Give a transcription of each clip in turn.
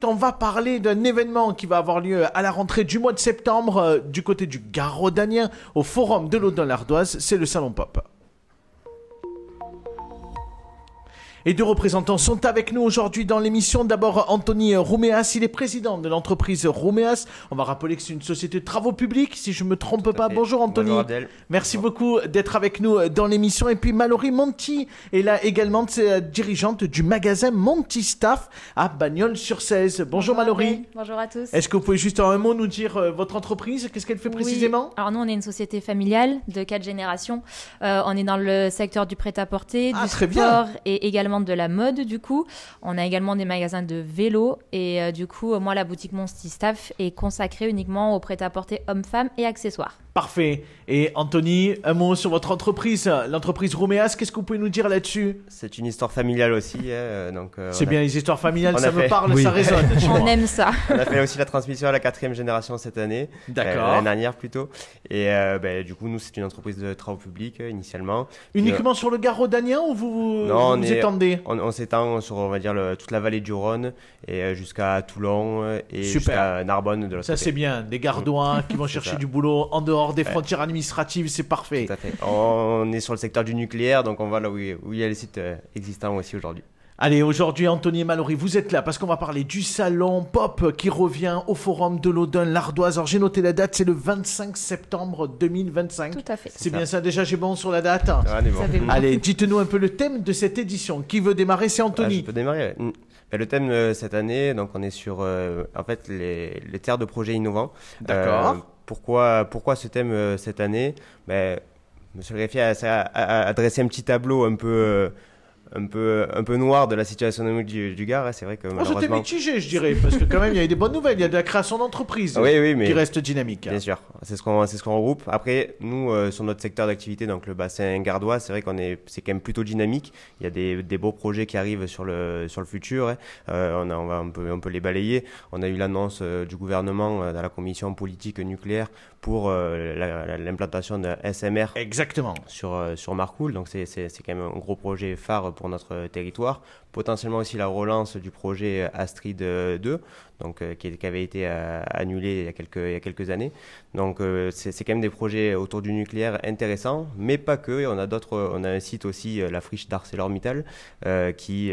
On va parler d'un événement qui va avoir lieu à la rentrée du mois de septembre du côté du Garaudagnen au Forum de l'Audun-l'Ardoise, c'est le Salon Pop. Et deux représentants sont avec nous aujourd'hui dans l'émission. D'abord, Anthony Rouméas, il est président de l'entreprise Rouméas. On va rappeler que c'est une société de travaux publics, si je ne me trompe pas. Bonjour Anthony. Bonjour Abdel. Merci beaucoup d'être avec nous dans l'émission. Et puis Mallory Monti est là également, c'est dirigeante du magasin Monti Staff à Bagnols-sur-Cèze. Bonjour Mallory. Abdel. Bonjour à tous. Est-ce que vous pouvez juste en un mot nous dire votre entreprise, qu'est-ce qu'elle fait précisément? Alors nous, on est une société familiale de 4 générations. On est dans le secteur du prêt-à-porter, du sport et également de la mode du coup. On a également des magasins de vélo et du coup, moi, la boutique Monti Staff est consacrée uniquement au prêt-à-porter hommes-femmes et accessoires. Parfait. Et Anthony, un mot sur votre entreprise, l'entreprise Rouméas, qu'est-ce que vous pouvez nous dire là-dessus? C'est une histoire familiale aussi. C'est bien les histoires familiales, ça me fait... parle, ça résonne. On aime ça. On a fait aussi la transmission à la 4e génération cette année. D'accord. L'année dernière plutôt. Et du coup, nous, c'est une entreprise de travaux publics initialement. Uniquement sur le Garaudagnen ou vous étendez? On s'étend sur, on va dire, toute la vallée du Rhône et jusqu'à Toulon et jusqu'à Narbonne de l'autre côté. Ça, c'est bien. Des Gardois qui vont chercher du boulot en dehors des frontières administratives, c'est parfait. Tout à fait. On est sur le secteur du nucléaire, donc on va là où il y a les sites existants aussi aujourd'hui. Allez, aujourd'hui, Anthony et Mallory, vous êtes là parce qu'on va parler du salon Pop qui revient au Forum de l'Audun-l'Ardoise. Alors, j'ai noté la date, c'est le 25 septembre 2025. Tout à fait. C'est bien ça, déjà, j'ai bon sur la date? Bon. Allez, dites-nous un peu le thème de cette édition. Qui veut démarrer? C'est Anthony. Je peux démarrer. Le thème cette année, donc on est sur en fait les terres de projets innovants. D'accord. Pourquoi ce thème cette année? Monsieur le greffier a dressé un petit tableau un peu noir de la situation économique du Gard. C'est vrai que malheureusement... C'était mitigé, je dirais, parce que quand même, il y a eu des bonnes nouvelles. Il y a de la création d'entreprises qui reste dynamique. Bien sûr, c'est ce qu'on regroupe. Après, nous, sur notre secteur d'activité, donc le bassin gardois, c'est vrai c'est quand même plutôt dynamique. Il y a des beaux projets qui arrivent sur le futur. On peut les balayer. On a eu l'annonce du gouvernement dans la commission politique nucléaire pour l'implantation d'un SMR. Exactement. Sur Marcoule. Donc, c'est quand même un gros projet phare pour notre territoire, potentiellement aussi la relance du projet Astrid 2, donc qui avait été annulé il y a quelques années. Donc c'est quand même des projets autour du nucléaire intéressants, mais pas que. On a un site aussi, la friche d'ArcelorMittal, qui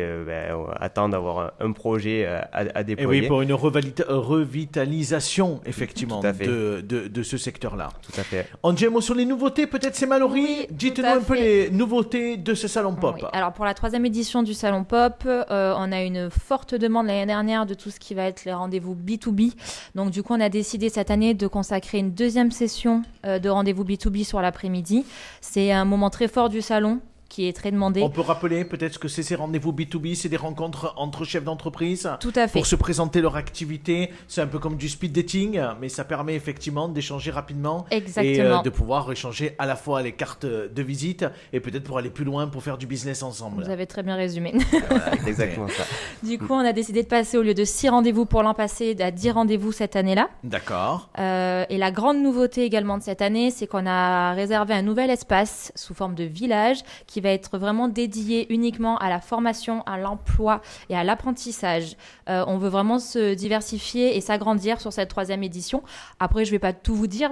attend d'avoir un projet à déployer. Et oui, pour une revitalisation effectivement de ce secteur-là. Tout à fait. On dit un mot sur les nouveautés, peut-être c'est Mallory. Oui, dites-nous un peu les nouveautés de ce salon Pop. Oui. Alors pour la 3e édition du salon Pop, on a une forte demande l'année dernière de tout ce qui va être les rendez-vous B2B. Donc du coup, on a décidé cette année de consacrer une 2e session de rendez-vous B2B sur l'après-midi. C'est un moment très fort du salon qui est très demandé. On peut rappeler peut-être ce que c'est ces rendez-vous B2B, c'est des rencontres entre chefs d'entreprise. Tout à fait. Pour se présenter leur activité. C'est un peu comme du speed dating, mais ça permet effectivement d'échanger rapidement. Exactement. Et de pouvoir échanger à la fois les cartes de visite et peut-être pour aller plus loin, pour faire du business ensemble. Vous avez très bien résumé. Voilà, exactement ça. Du coup, on a décidé de passer au lieu de 6 rendez-vous pour l'an passé à 10 rendez-vous cette année-là. D'accord. Et la grande nouveauté également de cette année, c'est qu'on a réservé un nouvel espace sous forme de village qui va être vraiment dédié uniquement à la formation, à l'emploi et à l'apprentissage. On veut vraiment se diversifier et s'agrandir sur cette 3e édition. Après, je ne vais pas tout vous dire.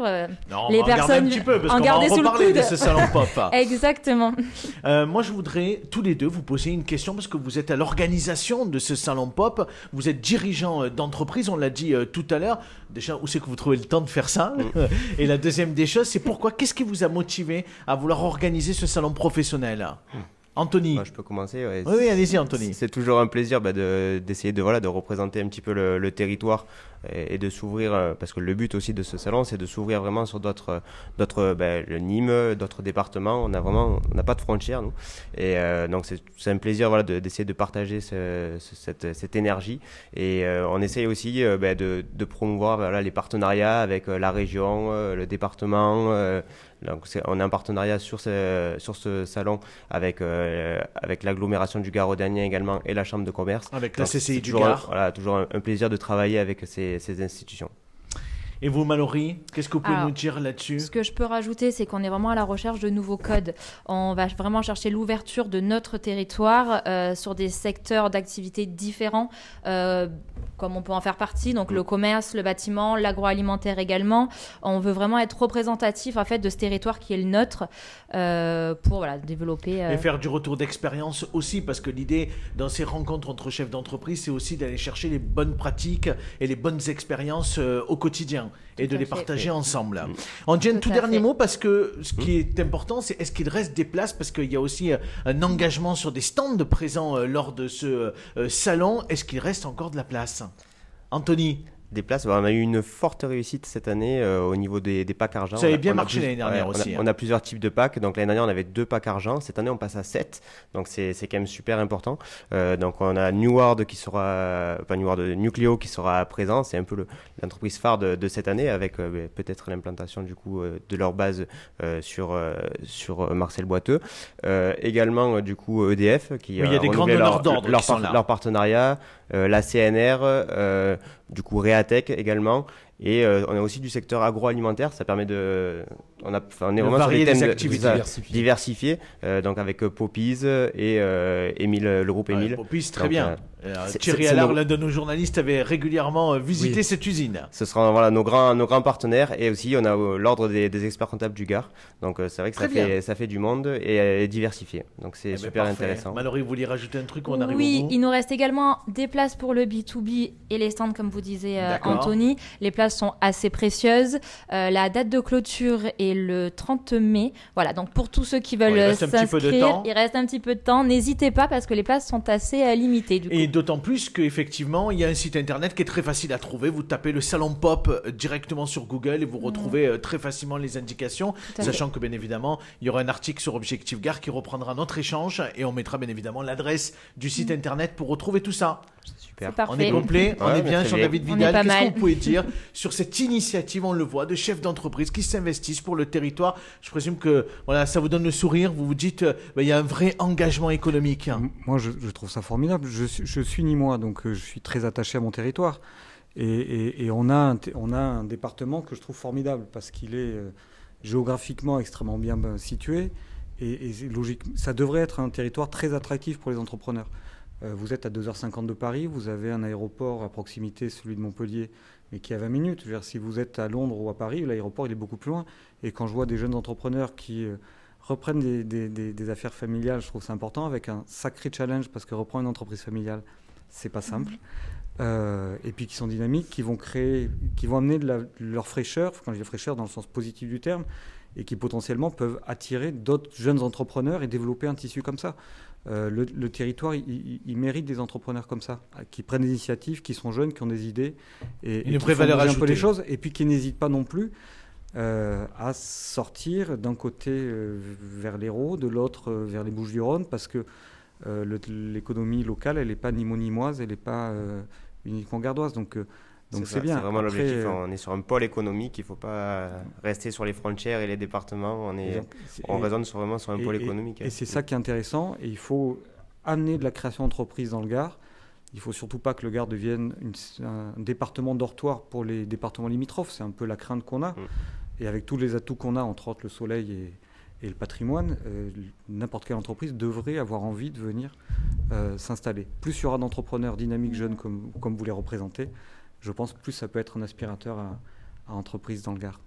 Non, les on va personnes un petit peu, parce en qu'on va en garder sous le reparler coude. de ce salon Pop. Exactement. Moi, je voudrais tous les deux vous poser une question parce que vous êtes à l'organisation de ce salon Pop. Vous êtes dirigeant d'entreprise, on l'a dit tout à l'heure. Déjà, où c'est que vous trouvez le temps de faire ça? Et la deuxième des choses, c'est pourquoi, qu'est-ce qui vous a motivé à vouloir organiser ce salon professionnel? Anthony. Moi, je peux commencer. Ouais. Oui, allez-y, Anthony. C'est toujours un plaisir d'essayer de représenter un petit peu le territoire et de s'ouvrir, parce que le but aussi de ce salon, c'est de s'ouvrir vraiment sur d'autres le Nîmes, d'autres départements. On n'a pas de frontières, nous. Et donc, c'est un plaisir d'essayer de partager cette énergie. Et on essaye aussi de promouvoir les partenariats avec la région, le département. Donc on a un partenariat sur ce salon avec l'agglomération du Garaudagnen également et la Chambre de commerce. Avec la CCI du Gard. Gard. Voilà, toujours un plaisir de travailler avec ces institutions. Et vous, Mallory, qu'est-ce que vous pouvez Alors, nous dire là-dessus? Ce que je peux rajouter, c'est qu'on est vraiment à la recherche de nouveaux codes. On va vraiment chercher l'ouverture de notre territoire sur des secteurs d'activité différents, comme on peut en faire partie, donc le commerce, le bâtiment, l'agroalimentaire également. On veut vraiment être représentatif en fait de ce territoire qui est le nôtre pour développer. Et faire du retour d'expérience aussi, parce que l'idée dans ces rencontres entre chefs d'entreprise, c'est aussi d'aller chercher les bonnes pratiques et les bonnes expériences au quotidien et de les partager ensemble. On dit un tout dernier mot, parce que ce qui est important, c'est est-ce qu'il reste des places, parce qu'il y a aussi un engagement sur des stands présents lors de ce salon. Est-ce qu'il reste encore de la place? Anthony? Des places, on a eu une forte réussite cette année au niveau des packs argent. Ça avait bien marché l'année dernière aussi. On a plusieurs types de packs. Donc l'année dernière, on avait 2 packs argent. Cette année, on passe à 7. Donc c'est quand même super important. Donc on a Nucleo qui sera présent. C'est un peu l'entreprise phare de cette année, avec peut-être l'implantation du coup de leur base sur Marcel Boiteux. Également du coup EDF qui il y a des grands donneurs d'ordre qui sont là. Leur partenariat, la CNR, du coup Réatech également, et on a aussi du secteur agroalimentaire. Ça permet on est vraiment sur des thèmes diversifiés, donc avec Poppies et le groupe Émile. Poppies, très bien. Thierry Allard, l'un de nos journalistes, avait régulièrement visité cette usine. Ce sera nos grands partenaires, et aussi on a l'ordre des experts comptables du Gard. Donc c'est vrai que ça fait du monde et diversifié. Donc c'est super intéressant. Mallory, vous vouliez rajouter un truc? On arrive au Oui, bout. il nous reste également des places pour le B2B et les stands, comme vous disiez, Anthony. Les places sont assez précieuses. La date de clôture est le 30 mai. Voilà, donc pour tous ceux qui veulent s'inscrire, il reste un petit peu de temps. N'hésitez pas, parce que les places sont assez limitées. Du coup. Et d'autant plus qu'effectivement, il y a un site internet qui est très facile à trouver. Vous tapez le Salon Pop directement sur Google et vous retrouvez très facilement les indications, sachant que bien évidemment, il y aura un article sur Objectif Gare qui reprendra notre échange, et on mettra bien évidemment l'adresse du site internet pour retrouver tout ça. Super. On est complet, on est bien, Jean-David Vidal. Qu'est-ce que vous pouvez dire sur cette initiative, on le voit, de chefs d'entreprise qui s'investissent pour le territoire? Je présume que ça vous donne le sourire, vous vous dites il y a un vrai engagement économique. Moi, je trouve ça formidable. Je suis Nîmois, donc je suis très attaché à mon territoire. Et on a un département que je trouve formidable, parce qu'il est géographiquement extrêmement bien situé. Et logique, ça devrait être un territoire très attractif pour les entrepreneurs. Vous êtes à 2h50 de Paris, vous avez un aéroport à proximité, celui de Montpellier, mais qui est à 20 minutes. Je veux dire, si vous êtes à Londres ou à Paris, l'aéroport il est beaucoup plus loin. Et quand je vois des jeunes entrepreneurs qui reprennent des affaires familiales, je trouve ça important, avec un sacré challenge, parce que reprendre une entreprise familiale, c'est pas simple. Et puis qui sont dynamiques, qui vont amener de leur fraîcheur, quand je dis fraîcheur dans le sens positif du terme, et qui potentiellement peuvent attirer d'autres jeunes entrepreneurs et développer un tissu comme ça. Le territoire, il mérite des entrepreneurs comme ça, qui prennent des initiatives, qui sont jeunes, qui ont des idées, et une qui vraie valeur ajoutée. Un peu les choses, et puis qui n'hésitent pas non plus à sortir d'un côté vers l'Hérault, de l'autre vers les Bouches-du-Rhône, parce que l'économie locale, elle n'est pas nîmoise, elle n'est pas uniquement gardoise. Donc c'est bien. C'est vraiment l'objectif. On est sur un pôle économique. Il ne faut pas rester sur les frontières et les départements. On raisonne vraiment sur un pôle économique. Et c'est ça qui est intéressant. Et il faut amener de la création d'entreprises dans le Gard. Il ne faut surtout pas que le Gard devienne un département dortoir pour les départements limitrophes. C'est un peu la crainte qu'on a. Et avec tous les atouts qu'on a, entre autres le soleil et le patrimoine, n'importe quelle entreprise devrait avoir envie de venir s'installer. Plus il y aura d'entrepreneurs dynamiques, jeunes, comme vous les représentez, je pense plus ça peut être un aspirateur à entreprise dans le Gard.